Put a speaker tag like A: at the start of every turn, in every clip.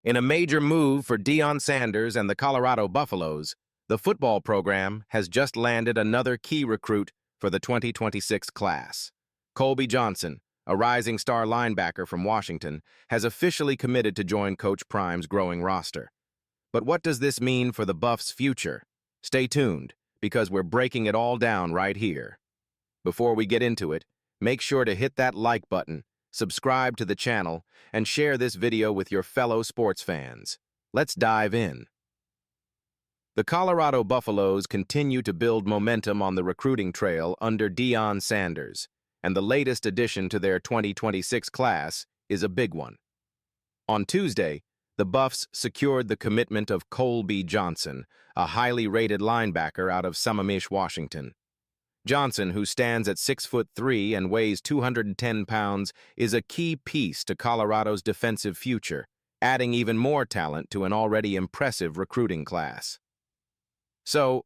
A: In a major move for Deion Sanders and the Colorado Buffaloes, the football program has just landed another key recruit for the 2026 class. Colby Johnson, a rising star linebacker from Washington, has officially committed to join Coach Prime's growing roster. But what does this mean for the Buffs' future? Stay tuned, because we're breaking it all down right here. Before we get into it, make sure to hit that like button, subscribe to the channel, and share this video with your fellow sports fans. Let's dive in. The Colorado Buffaloes continue to build momentum on the recruiting trail under Deion Sanders, and the latest addition to their 2026 class is a big one. On Tuesday, the Buffs secured the commitment of Colby Johnson, a highly rated linebacker out of Sammamish, Washington. Johnson, who stands at 6'3" and weighs 210 pounds, is a key piece to Colorado's defensive future, adding even more talent to an already impressive recruiting class. So,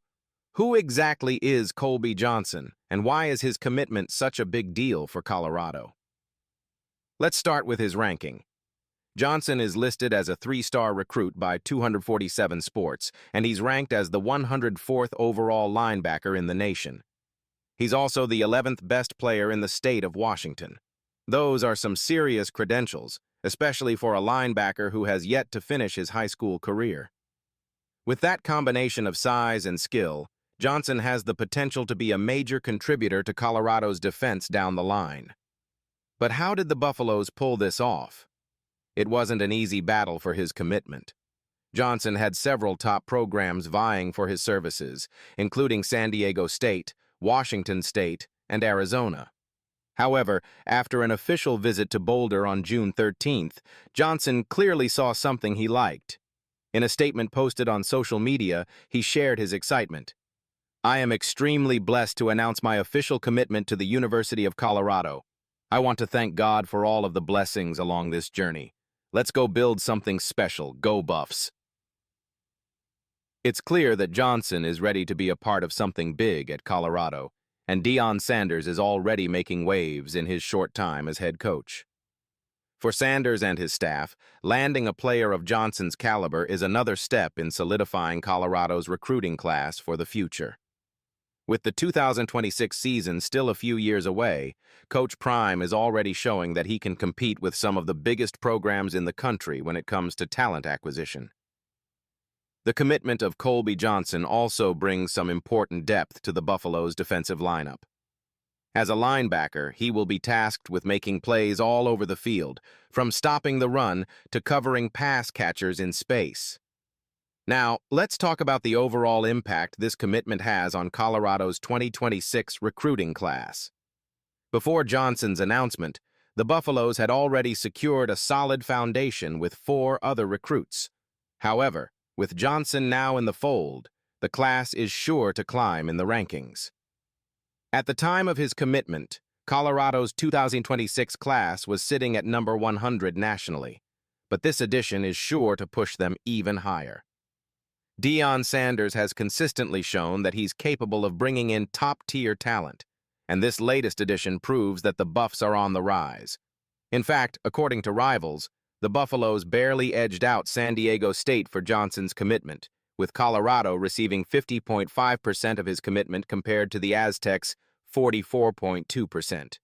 A: who exactly is Colby Johnson, and why is his commitment such a big deal for Colorado? Let's start with his ranking. Johnson is listed as a 3-star recruit by 247 Sports, and he's ranked as the 104th overall linebacker in the nation. He's also the 11th best player in the state of Washington. Those are some serious credentials, especially for a linebacker who has yet to finish his high school career. With that combination of size and skill, Johnson has the potential to be a major contributor to Colorado's defense down the line. But how did the Buffaloes pull this off? It wasn't an easy battle for his commitment. Johnson had several top programs vying for his services, including San Diego State, Washington State, and Arizona. However, after an official visit to Boulder on June 13th, Johnson clearly saw something he liked. In a statement posted on social media, he shared his excitement. "I am extremely blessed to announce my official commitment to the University of Colorado. I want to thank God for all of the blessings along this journey. Let's go build something special. Go Buffs." It's clear that Johnson is ready to be a part of something big at Colorado, and Deion Sanders is already making waves in his short time as head coach. For Sanders and his staff, landing a player of Johnson's caliber is another step in solidifying Colorado's recruiting class for the future. With the 2026 season still a few years away, Coach Prime is already showing that he can compete with some of the biggest programs in the country when it comes to talent acquisition. The commitment of Colby Johnson also brings some important depth to the Buffaloes' defensive lineup. As a linebacker, he will be tasked with making plays all over the field, from stopping the run to covering pass catchers in space. Now, let's talk about the overall impact this commitment has on Colorado's 2026 recruiting class. Before Johnson's announcement, the Buffaloes had already secured a solid foundation with 4 other recruits. However, with Johnson now in the fold, the class is sure to climb in the rankings. At the time of his commitment, Colorado's 2026 class was sitting at number 100 nationally, but this addition is sure to push them even higher. Deion Sanders has consistently shown that he's capable of bringing in top-tier talent, and this latest addition proves that the Buffs are on the rise. In fact, according to Rivals, the Buffaloes barely edged out San Diego State for Johnson's commitment, with Colorado receiving 50.5% of his commitment compared to the Aztecs' 44.2%.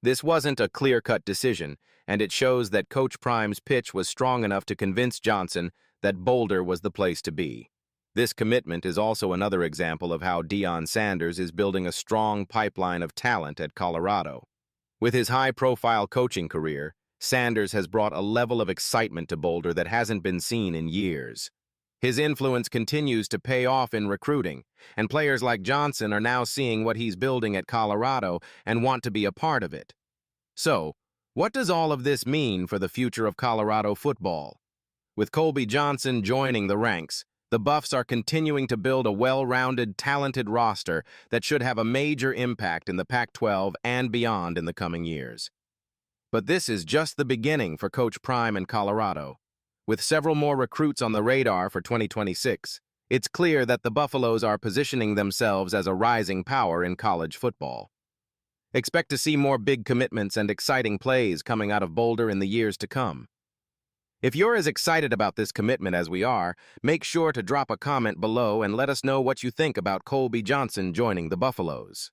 A: This wasn't a clear-cut decision, and it shows that Coach Prime's pitch was strong enough to convince Johnson that Boulder was the place to be. This commitment is also another example of how Deion Sanders is building a strong pipeline of talent at Colorado. With his high-profile coaching career, Sanders has brought a level of excitement to Boulder that hasn't been seen in years. His influence continues to pay off in recruiting, and players like Johnson are now seeing what he's building at Colorado and want to be a part of it. So, what does all of this mean for the future of Colorado football? With Colby Johnson joining the ranks, the Buffs are continuing to build a well-rounded, talented roster that should have a major impact in the Pac-12 and beyond in the coming years. But this is just the beginning for Coach Prime in Colorado. With several more recruits on the radar for 2026, it's clear that the Buffaloes are positioning themselves as a rising power in college football. Expect to see more big commitments and exciting plays coming out of Boulder in the years to come. If you're as excited about this commitment as we are, make sure to drop a comment below and let us know what you think about Colby Johnson joining the Buffaloes.